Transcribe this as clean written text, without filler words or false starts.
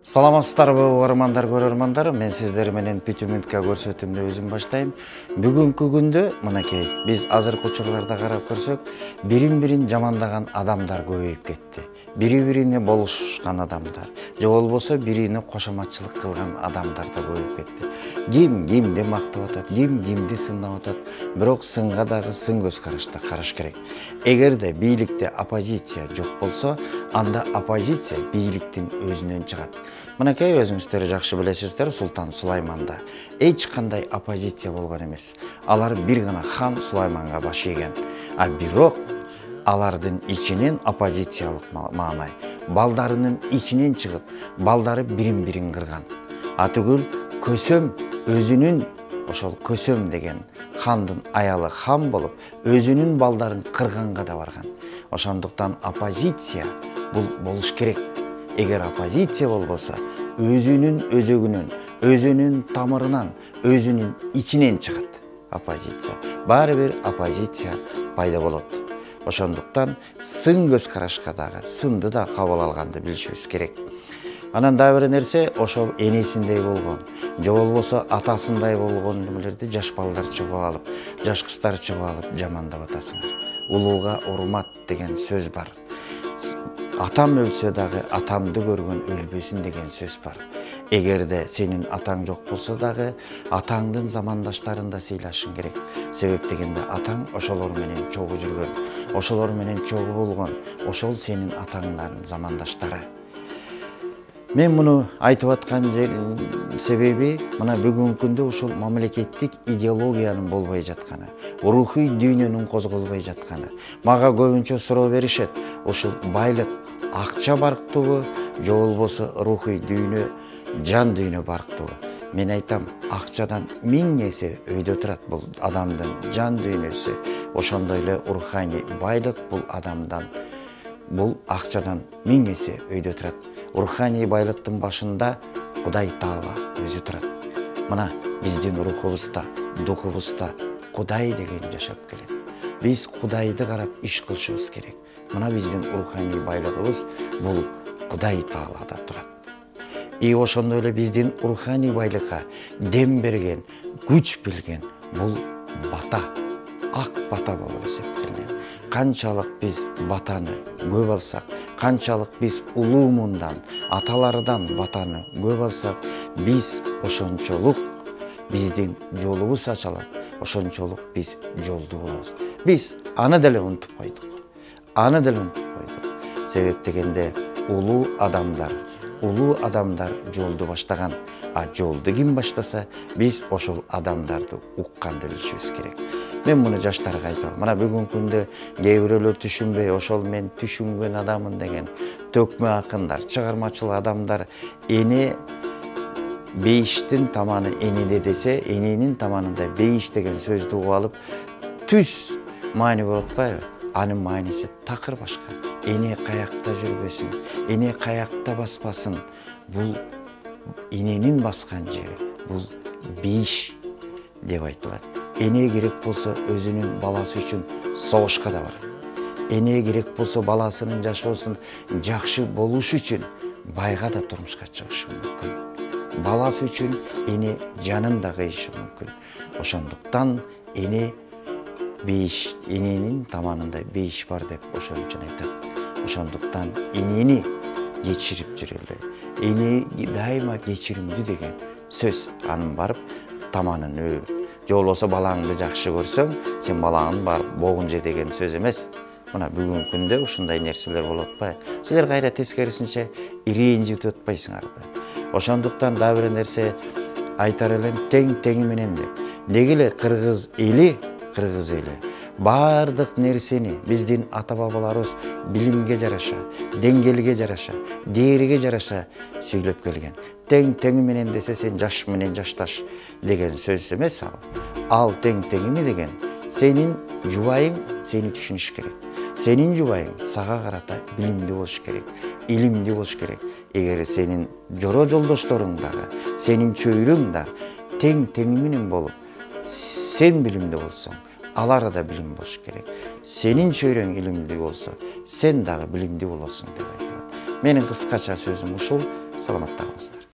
Саламатсыздарбы угармандар, көрөрмандар. Мен сиздер менен 5 мүнөткө көрсөтүмдү өзүм баштайм. Бүгүнкү күндө мынакей биз азыркы учурларда карап көрсөк, бирин-бирин жамандаган адамдар көбөйүп кетти. Бири-бирине болушкан адамдар, же болбосо бирине кошоматчылык кылган адамдар да көбөйүп кетти. Ким кимди мактап атат, ким кимди сынап атат, бирок сынга дагы сын көз карашта караш керек. Эгерде бийликте оппозиция жок болсо, анда оппозиция бийликтин өзүнөн чыгат. Мынакей өзүңүздөр жакшы билесиздер, Султан Сулайманда эч кандай оппозиция болгон эмес. Алар бир гана хан Сулайманга баш ийген. А бирок алардын ичинен оппозициялык маанай балдарынын ичинен чыгып, балдары бирин-бирин кырган. Атүгүл Көсөм өзүнүн ошол Көсөм деген хандын аялы хан болуп, өзүнүн балдарын кырганга да барган. Ошондуктан оппозиция бул болуш керек. Эгер оппозиция болбосо, өзүнүн өзөгүнөн, өзүнүн тамырынан, өзүнүн ичинен чыгат оппозиция. Баары бир оппозиция пайда болот. Ошондуктан сын көз карашка дагы, сынды да кабыл алганды билишибиз керек. Анан дагы бир нерсе, ошол энесиндей болгон, же болбосо атасындай болгон немелерди жаш балдар чыгып алып, жаш кыздар чыгып алып жамандап атасыңар. Улууга урмат деген сөз бар. Атам өлсө дагы атамды көргөн өлбөсүн деген сөз бар. Эгерде сенин атаң жок болсо дагы атаңдын замандаштарын да сыйлашың керек. Себеп дегенде атаң ошолор менен чогуу жүргөн, ошолор менен чогуу болгон, ошол сенин атаңдын замандаштары. Мен муну айтып аткан себеби мына бүгүнкү күндө ушул мамлекеттик идеологиянын болбой жатканы, рухий дүйнөнүн козголбой жатканы. Мага көбүнчө суроо беришет, ушул байлык акча барктыбы, же болбосо рухий дүйнө, жан дүйнө барктыбы? Мен айтам, акчадан 1000 эсе өйдө турат бул адамдын жан дүйнөсү. Ошондой эле руханий байлык бул адамдан, бул акчадан 1000 эсе өйдө турат. Руханий байлыктын башында Кудай Таала өзү турат. Мына биздин рухубузда, духубузда Кудай деген жашап келет. Биз Кудайды карап иш кылышыбыз керек. Мына биздин руханий байлыгыбыз бул Кудай Таалада турат. И ошондой эле биздин руханий байлыкка дем берген, күч берген бул бата, ак бата болуп эсептелет. Канчалык биз батаны көп алсак, канчалык биз улуумундан, аталардан батаны көп алсак, биз ошончолук биздин жолубуз ачылат, ошончолук биз жолду болобуз. Биз аны деле унутуп койдук. Себеп дегенде улуу адамдар жолду баштаган, а жолду ким баштаса, биз ошол адамдарды укканды билишибиз керек. Мен муну жаштарга айтам. Мына бүгүнкү күндө кээ бирөөлөр түшүнбөй, ошол мен түшүнгөн адаммын деген төкмө акындар, чыгармачыл адамдар эне бейиштин таманы энеде десе, эненин таманында бейиш деген сөздү угуп алып, түз маани болуп атпайбы? Анын мааниси такыр башка. Эне каякта жүрбөсүн, эне каякта баспасын. Бул эненин баскан жери, бул бейиш деп айтылат. Эне керек болсо өзүнүн баласы үчүн согушка да барат. Эне керек болсо баласынын жашоосун жакшы болуш үчүн байга да турмушка чыгышы мүмкүн. Баласы үчүн эне жанын да кыйышы мүмкүн. Ошондуктан эне бейиш, эненин таманында бейиш бар деп ошон үчүн айтат. Ошондуктан энени кечирип жүрөлү. Эне дайыма кечиримдүү деген сөз. Анын барып таманын өбүп, же болбосо балаңды жакшы көрсөң, сен балаңын барып богун же деген сөз эмес. Мына бүгүнкү күндө ушундай нерселер болуп атпайбы? Силер кайра тескерисинче ренжип атпайсыңарбы? Ошондуктан дагы бир нерсе айтар элем, тең менен деп. Деги эле кыргыз эли бардык нерсени биздин ата-бабаларыбыз билимге жараша, деңгээлге жараша, дээриге жараша сүйлөп келген. Тең менен десе, сен жаш менен жашташ деген сөз эмес ал. Ал тең-теңими деген сенин жубайың сени түшүнүш керек. Сенин жубайың сага карата билимдүү болуш керек, илимдүү болуш керек. Эгер сенин жора жолдошторуң дагы, сенин чөйрөң да тең менен болуп, сен билимдүү болсоң, алар да билим болуш керек. Сенин чөйрөң илимдүү болсо, сен дагы билимдүү болосуң деп айтылат. Менин кыскача сөзүм ушул. саламатта калыңыздар.